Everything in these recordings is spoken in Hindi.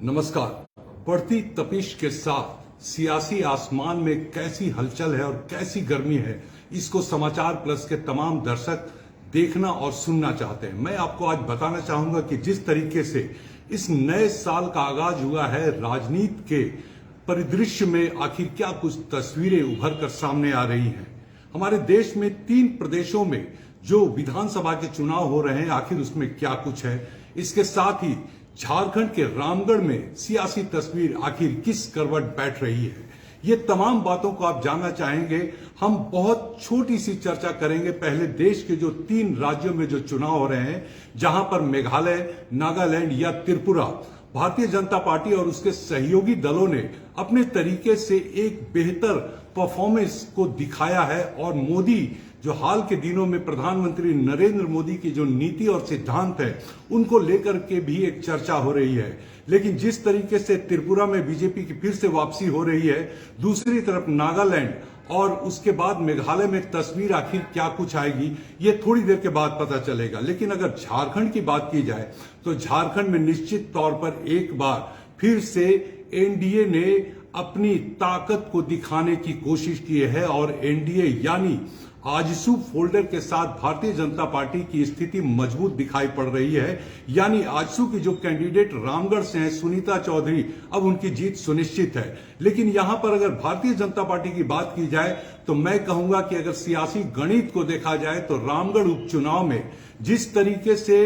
नमस्कार। बढ़ती तपिश के साथ सियासी आसमान में कैसी हलचल है और कैसी गर्मी है, इसको समाचार प्लस के तमाम दर्शक देखना और सुनना चाहते हैं। मैं आपको आज बताना चाहूंगा कि जिस तरीके से इस नए साल का आगाज हुआ है, राजनीति के परिदृश्य में आखिर क्या कुछ तस्वीरें उभर कर सामने आ रही हैं। हमारे देश में 3 प्रदेशों में जो विधानसभा के चुनाव हो रहे हैं, आखिर उसमें क्या कुछ है। इसके साथ ही झारखंड के रामगढ़ में सियासी तस्वीर आखिर किस करवट बैठ रही है, ये तमाम बातों को आप जानना चाहेंगे। हम बहुत छोटी सी चर्चा करेंगे पहले देश के जो 3 राज्यों में जो चुनाव हो रहे हैं, जहां पर मेघालय, नागालैंड या त्रिपुरा, भारतीय जनता पार्टी और उसके सहयोगी दलों ने अपने तरीके से एक बेहतर परफॉर्मेंस को दिखाया है। और मोदी जो हाल के दिनों में प्रधानमंत्री नरेंद्र मोदी की जो नीति और सिद्धांत है, उनको लेकर के भी एक चर्चा हो रही है। लेकिन जिस तरीके से त्रिपुरा में बीजेपी की फिर से वापसी हो रही है, दूसरी तरफ नागालैंड और उसके बाद मेघालय में तस्वीर आखिर क्या कुछ आएगी, ये थोड़ी देर के बाद पता चलेगा। लेकिन अगर झारखंड की बात की जाए तो झारखंड में निश्चित तौर पर एक बार फिर से एनडीए ने अपनी ताकत को दिखाने की कोशिश की है और एनडीए यानी आजसू फोल्डर के साथ भारतीय जनता पार्टी की स्थिति मजबूत दिखाई पड़ रही है। यानी आजसू की जो कैंडिडेट रामगढ़ से हैं, सुनीता चौधरी, अब उनकी जीत सुनिश्चित है। लेकिन यहां पर अगर भारतीय जनता पार्टी की बात की जाए तो मैं कहूंगा कि अगर सियासी गणित को देखा जाए तो रामगढ़ उपचुनाव में जिस तरीके से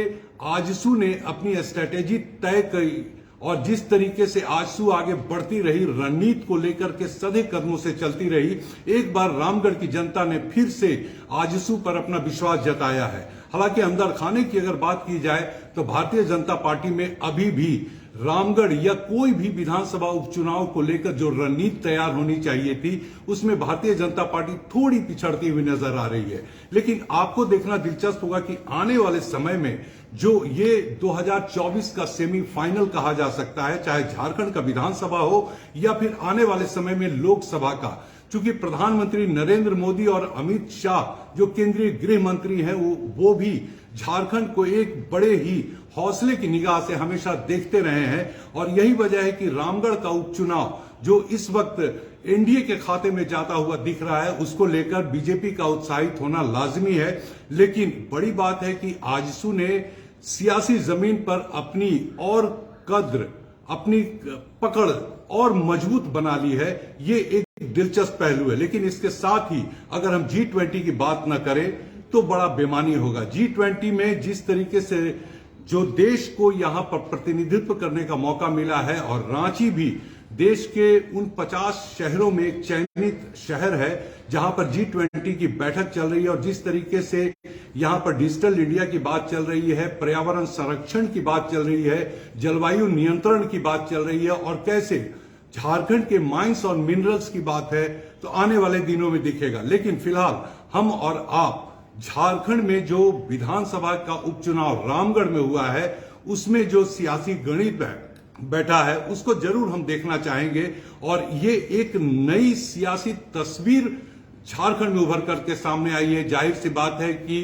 आजसू ने अपनी स्ट्रैटेजी तय की और जिस तरीके से आजसू आगे बढ़ती रही, रणनीति को लेकर के सधे कदमों से चलती रही, एक बार रामगढ़ की जनता ने फिर से आजसू पर अपना विश्वास जताया है। हालांकि अंदर खाने की अगर बात की जाए तो भारतीय जनता पार्टी में अभी भी रामगढ़ या कोई भी विधानसभा उपचुनाव को लेकर जो रणनीति तैयार होनी चाहिए थी, उसमें भारतीय जनता पार्टी थोड़ी पिछड़ती हुई नजर आ रही है। लेकिन आपको देखना दिलचस्प होगा कि आने वाले समय में जो ये 2024 का सेमीफाइनल कहा जा सकता है, चाहे झारखंड का विधानसभा हो या फिर आने वाले समय में लोकसभा का, चूंकि प्रधानमंत्री नरेंद्र मोदी और अमित शाह जो केंद्रीय गृह मंत्री हैं, वो भी झारखंड को एक बड़े ही हौसले की निगाह से हमेशा देखते रहे हैं। और यही वजह है कि रामगढ़ का उपचुनाव जो इस वक्त एनडीए के खाते में जाता हुआ दिख रहा है, उसको लेकर बीजेपी का उत्साहित होना लाजमी है। लेकिन बड़ी बात है कि आजसू ने सियासी जमीन पर अपनी और कद्र, अपनी पकड़ और मजबूत बना ली है। ये एक दिलचस्प पहलू है। लेकिन इसके साथ ही अगर हम G20 की बात न करें तो बड़ा बेमानी होगा। G20 में जिस तरीके से जो देश को यहां पर प्रतिनिधित्व करने का मौका मिला है, और रांची भी देश के उन 50 शहरों में एक चयनित शहर है जहां पर G20 की बैठक चल रही है, और जिस तरीके से यहां पर डिजिटल इंडिया की बात चल रही है, पर्यावरण संरक्षण की बात चल रही है, जलवायु नियंत्रण की बात चल रही है, और कैसे झारखंड के माइंस और मिनरल्स की बात है, तो आने वाले दिनों में दिखेगा। लेकिन फिलहाल हम और आप झारखंड में जो विधानसभा का उपचुनाव रामगढ़ में हुआ है, उसमें जो सियासी गणित बैठा है, उसको जरूर हम देखना चाहेंगे। और ये एक नई सियासी तस्वीर झारखंड में उभर करके सामने आई है। जाहिर सी बात है कि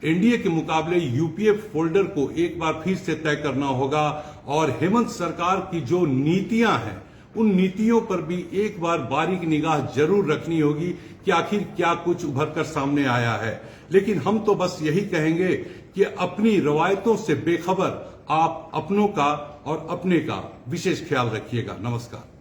एनडीए के मुकाबले यूपीए फोल्डर को एक बार फिर से तय करना होगा, और हेमंत सरकार की जो नीतियां हैं, उन नीतियों पर भी एक बार बारीक निगाह जरूर रखनी होगी कि आखिर क्या कुछ उभर कर सामने आया है। लेकिन हम तो बस यही कहेंगे कि अपनी रवायतों से बेखबर आप अपनों का और अपने का विशेष ख्याल रखिएगा। नमस्कार।